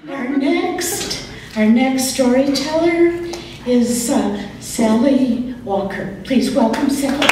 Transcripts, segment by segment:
Our next storyteller is Sallie Walker. Please welcome Sallie.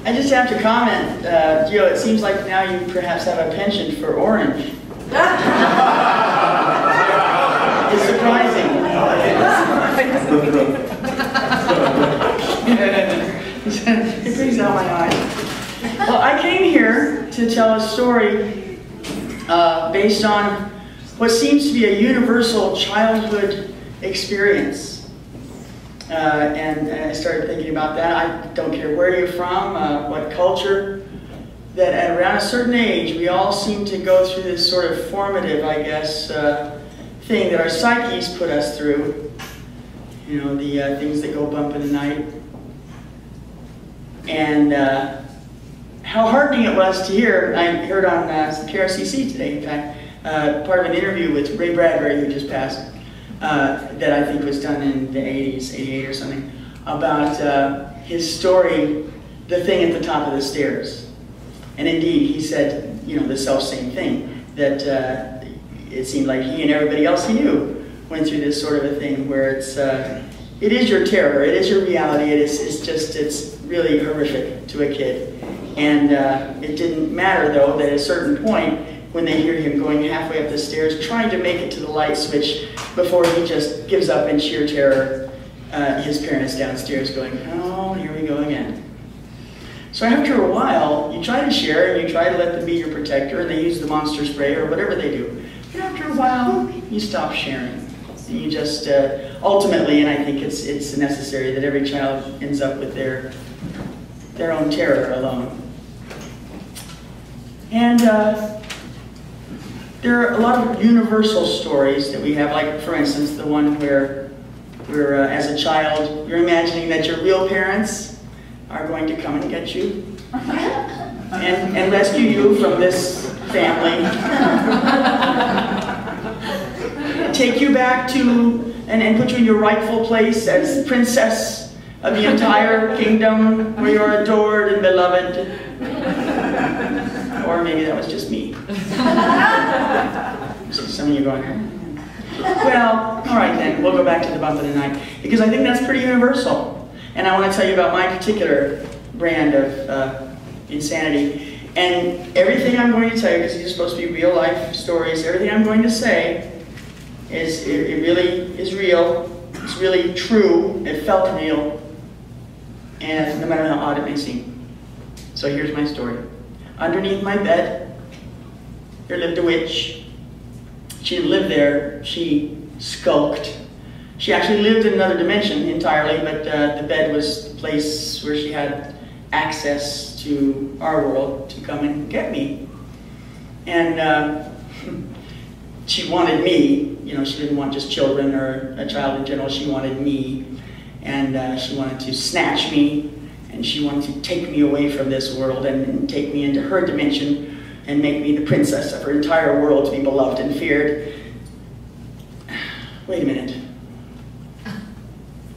I just have to comment, Gio, it seems like now you perhaps have a penchant for orange. It's surprising. It brings out my eyes. Well, I came here to tell a story based on what seems to be a universal childhood experience. And I started thinking about that. I don't care where you're from, what culture, that at around a certain age, we all seem to go through this sort of formative, I guess, thing that our psyches put us through. You know, the things that go bump in the night. And how heartening it was to hear. I heard on KRCC today, in fact, part of an interview with Ray Bradbury, who just passed, that I think was done in the 80s, 88 or something, about his story, The Thing at the Top of the Stairs. And indeed, he said, you know, the self-same thing, that it seemed like he and everybody else he knew went through this sort of a thing where it is your terror, it is your reality, it's really horrific to a kid. And it didn't matter, though, that at a certain point, when they hear him going halfway up the stairs, trying to make it to the light switch before he just gives up in sheer terror, his parents downstairs going, oh, here we go again. So after a while, you try to share and you try to let them be your protector, and they use the monster spray or whatever they do. But after a while, you stop sharing. And you just, ultimately, and I think it's necessary that every child ends up with their own terror alone. And there are a lot of universal stories that we have, like, for instance, the one where as a child, you're imagining that your real parents are going to come and get you and rescue you from this family, take you back to, and put you in your rightful place as princess of the entire kingdom where you're adored and beloved. Or maybe that was just me. So some of you going, well, all right then, we'll go back to the bump of the night, because I think that's pretty universal. And I want to tell you about my particular brand of insanity. And everything I'm going to tell you, because these are supposed to be real life stories, everything I'm going to say it really is real. It's really true. It felt real. And no matter how odd it may seem. So here's my story. Underneath my bed, there lived a witch. She didn't live there, she skulked. She actually lived in another dimension entirely, but the bed was the place where she had access to our world to come and get me. And she wanted me. You know, she didn't want just children or a child in general, she wanted me. And she wanted to snatch me, and she wanted to take me away from this world and take me into her dimension and make me the princess of her entire world to be beloved and feared. Wait a minute.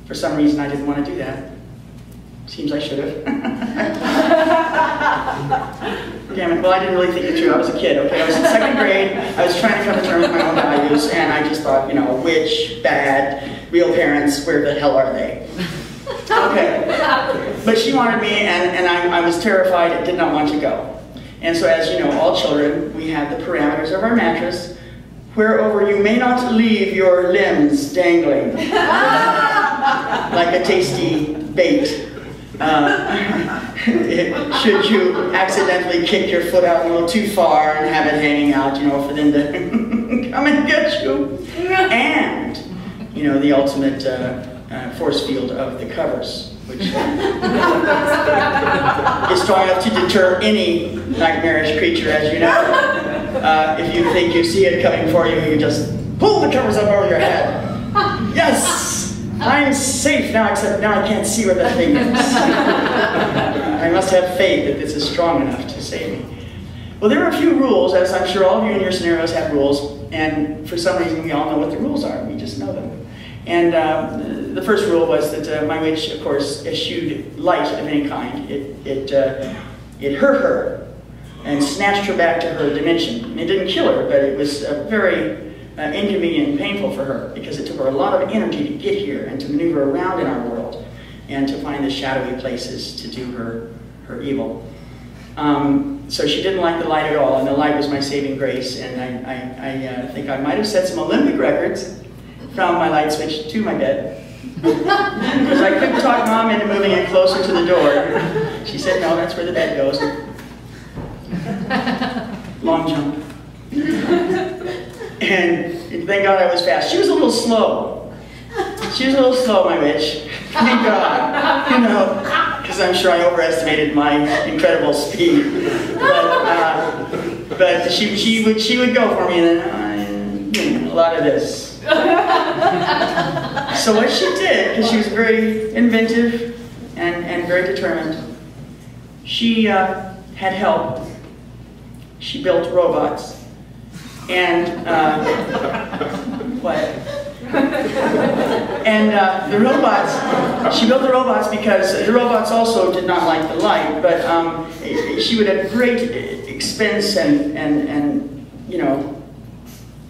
For some reason, I didn't want to do that. Seems I should have. Damn it, well, I didn't really think it through. I was a kid, okay? I was in second grade. I was trying to come to terms with my own values, and I just thought, you know, witch, bad, real parents, where the hell are they? Okay. But she wanted me, and I was terrified and did not want to go. And so, as you know, all children, we have the parameters of our mattress, whereover you may not leave your limbs dangling, like a tasty bait. Should you accidentally kick your foot out a little too far and have it hanging out, you know, for them to come and get you. And, you know, the ultimate force field of the covers, which is strong enough to deter any nightmarish creature, as you know. If you think you see it coming for you, you just pull the covers up over your head. Yes! I'm safe now, except now I can't see where that thing is. I must have faith that this is strong enough to save me. Well, there are a few rules, as I'm sure all of you in your scenarios have rules, and for some reason we all know what the rules are. We just know them. And the first rule was that my witch, of course, eschewed light of any kind. It hurt her and snatched her back to her dimension. It didn't kill her, but it was very inconvenient and painful for her because it took her a lot of energy to get here and to maneuver around in our world and to find the shadowy places to do her evil. So she didn't like the light at all, and the light was my saving grace. And I think I might have set some Olympic records from my light switch to my bed. Because I couldn't talk Mom into moving it closer to the door. She said, no, that's where the bed goes. Long jump. And thank God I was fast. She was a little slow. She was a little slow, my witch. Thank God. You know, because I'm sure I overestimated my incredible speed. But she would go for me, and then a lot of this. So what she did, because she was very inventive and very determined, she had help. She built robots. And what? And the robots, she built the robots because the robots also did not like the light, but she would have great expense and you know,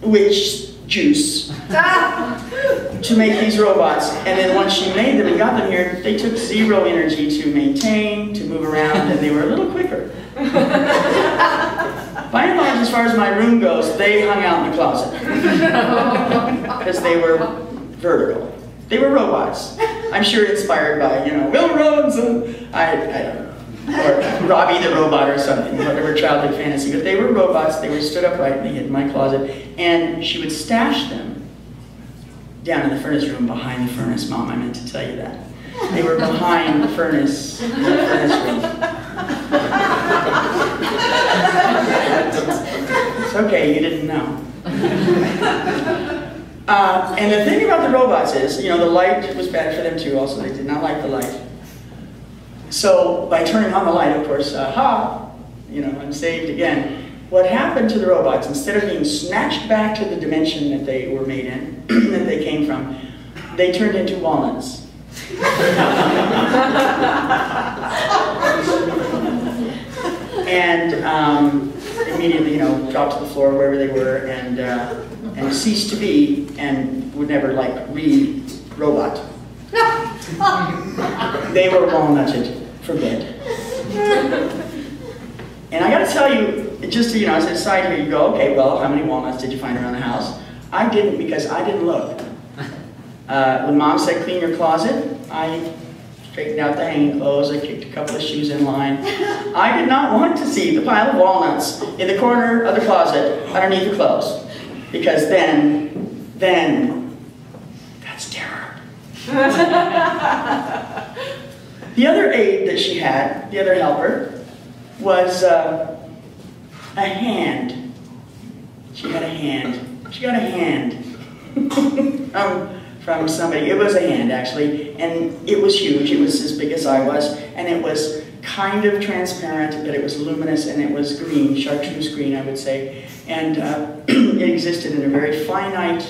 witch juice to make these robots. And then once she made them and got them here, they took zero energy to maintain, to move around, and they were a little quicker. By and large, as far as my room goes, they hung out in the closet. Because they were vertical. They were robots. I'm sure inspired by, you know, Will Rhodes and I don't know. Or Robbie the Robot or something, whatever childhood fantasy. But they were robots, they were stood upright, and they hid in my closet. And she would stash them down in the furnace room behind the furnace. Mom, I meant to tell you that. They were behind the furnace room. It's okay, you didn't know. And the thing about the robots is, you know, the light was bad for them too also. They did not like the light. So by turning on the light, of course, you know, I'm saved again. What happened to the robots, instead of being snatched back to the dimension that they were made in, that they came from, they turned into walnuts. And immediately, you know, dropped to the floor wherever they were, and ceased to be, and would never like re-robot. They were walnutted for bed. And I got to tell you, just to, you know, as a side here, you go, okay, well, how many walnuts did you find around the house? I didn't, because I didn't look. When Mom said clean your closet, I straightened out the hanging clothes, I kicked a couple of shoes in line. I did not want to see the pile of walnuts in the corner of the closet underneath the clothes. Because then, that's terror. The other aide that she had, the other helper, was a hand. She had a hand. She got a hand. From somebody. It was a hand, actually, and it was huge. It was as big as I was, and it was kind of transparent, but it was luminous, and it was green, chartreuse green, I would say. And it existed in a very finite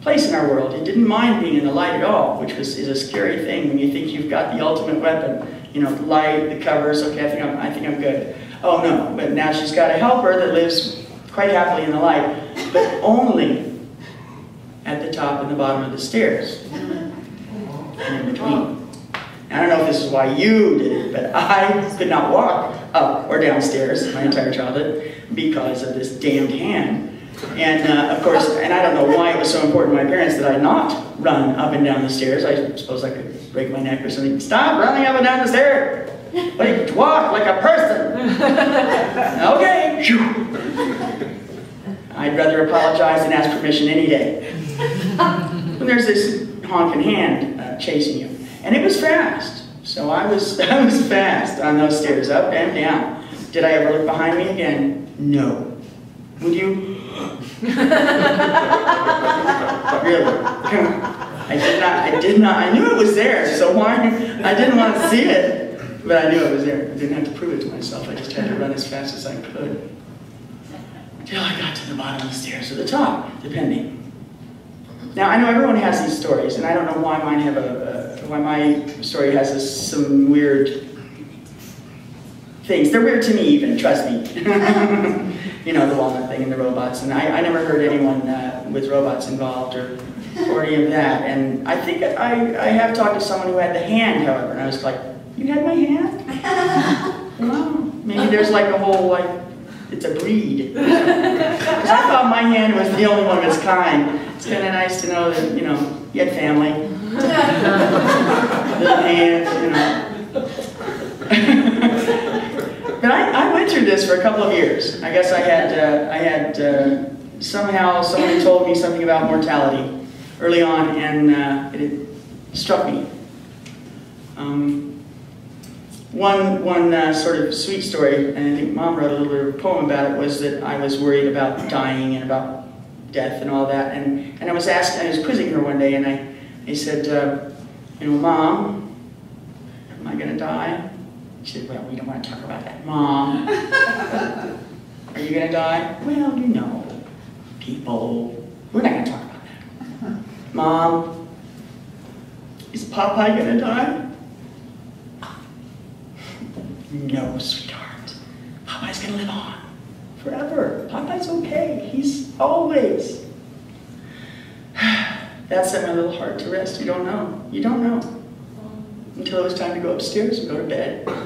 place in our world. It didn't mind being in the light at all, which is a scary thing when you think you've got the ultimate weapon. You know, the light, the covers, okay, I think I'm good. Oh no, but now she's got a helper that lives quite happily in the light, but only at the top and the bottom of the stairs, and in between. I don't know if this is why you did it, but I could not walk up or downstairs my entire childhood because of this damned hand. And of course, and I don't know why it was so important to my parents that I not run up and down the stairs. I suppose I could break my neck or something. Stop running up and down the stairs! Like, walk like a person! Okay! I'd rather apologize than ask permission any day. And there's this honking hand chasing you. And it was fast. So I was fast on those stairs, up and down. Did I ever look behind me again? No. Would you? Really? I did not. I knew it was there, so why? I didn't want to see it, but I knew it was there. I didn't have to prove it to myself. I just had to run as fast as I could. Until I got to the bottom of the stairs, or the top, depending. Now, I know everyone has these stories, and I don't know why mine have why my story has some weird things. They're weird to me even, trust me. You know, the walnut thing and the robots, and I never heard anyone with robots involved or any of that. And I think I have talked to someone who had the hand, however, and I was like, you had my hand? Well, maybe there's like a whole, like, it's a breed. Because I thought my hand was the only one of its kind. It's kind of nice to know that, you know, you had family. Little hands, you know. But I went through this for a couple of years. I guess I had somehow somebody told me something about mortality early on, and it struck me. One sort of sweet story, and I think Mom wrote a little bit of a poem about it, was that I was worried about dying and about death and all that, and I was quizzing her one day, and I said, you know, Mom, am I going to die? She said, well, we don't want to talk about that. Mom, are you going to die? Well, you know, people, we're not going to talk about that. Mom, is Popeye going to die? No, sweetheart. Popeye's going to live on forever. Popeye's okay. He's always. That set my little heart to rest. You don't know. You don't know. Until it was time to go upstairs and go to bed. And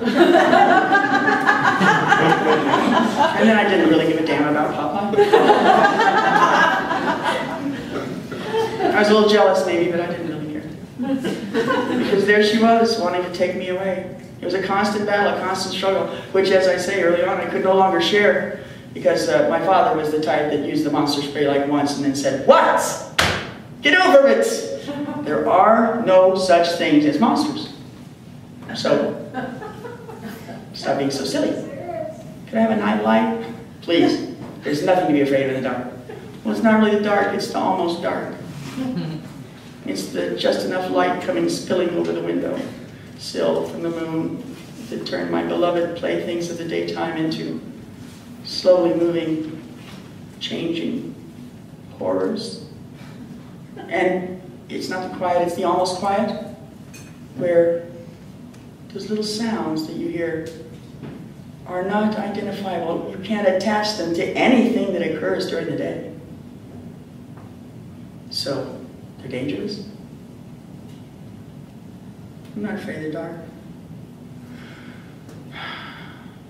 then I didn't really give a damn about Popeye. I was a little jealous maybe, but I didn't really care. Because there she was, wanting to take me away. It was a constant battle, a constant struggle, which, as I say early on, I could no longer share because my father was the type that used the monster spray like once and then said, "What? Get over it! There are no such things as monsters. So, stop being so silly. Could I have a night light? Please. There's nothing to be afraid of in the dark." Well, it's not really the dark, it's the almost dark. It's the just enough light coming spilling over the window sill from the moon that turned my beloved playthings of the daytime into slowly moving, changing horrors. And it's not the quiet, it's the almost quiet, where those little sounds that you hear are not identifiable. You can't attach them to anything that occurs during the day. So, they're dangerous. I'm not afraid of the dark.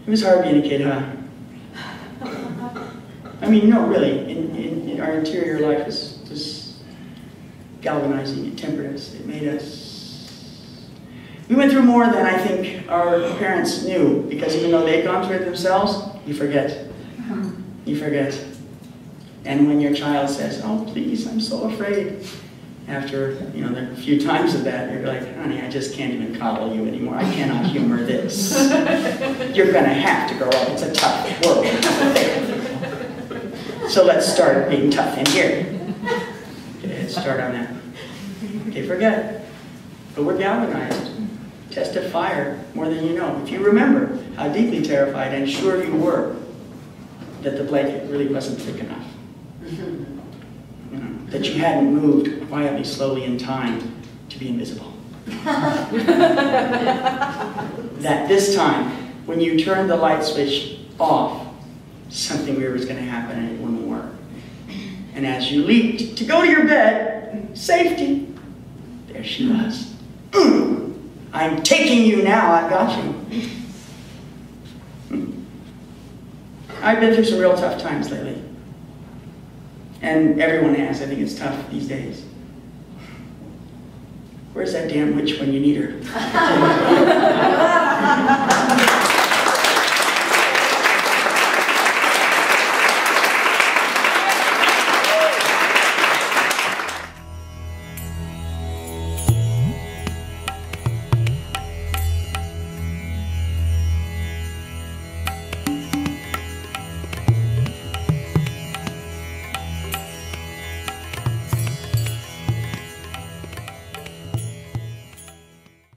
It was hard being a kid, huh? I mean, no, really, in our interior life was galvanizing. It tempered us. It made us... We went through more than I think our parents knew, because even though they'd gone through it themselves, you forget. You forget. And when your child says, "Oh, please, I'm so afraid," after, you know, a few times of that, you're like, "Honey, I just can't even coddle you anymore. I cannot humor this. You're going to have to grow up. It's a tough world. So let's start being tough in here." Okay, let's start on that. Okay, forget. But we're galvanized. Test of fire, more than you know. If you remember how deeply terrified and sure you were that the blanket really wasn't thick enough. You know, that you hadn't moved quietly, slowly in time to be invisible. That this time, when you turned the light switch off, something weird was going to happen and it wouldn't work. And as you leaped to go to your bed, safety, there she was. "I'm taking you now, I've got you." I've been through some real tough times lately. And everyone has. I think it's tough these days. Where's that damn witch when you need her?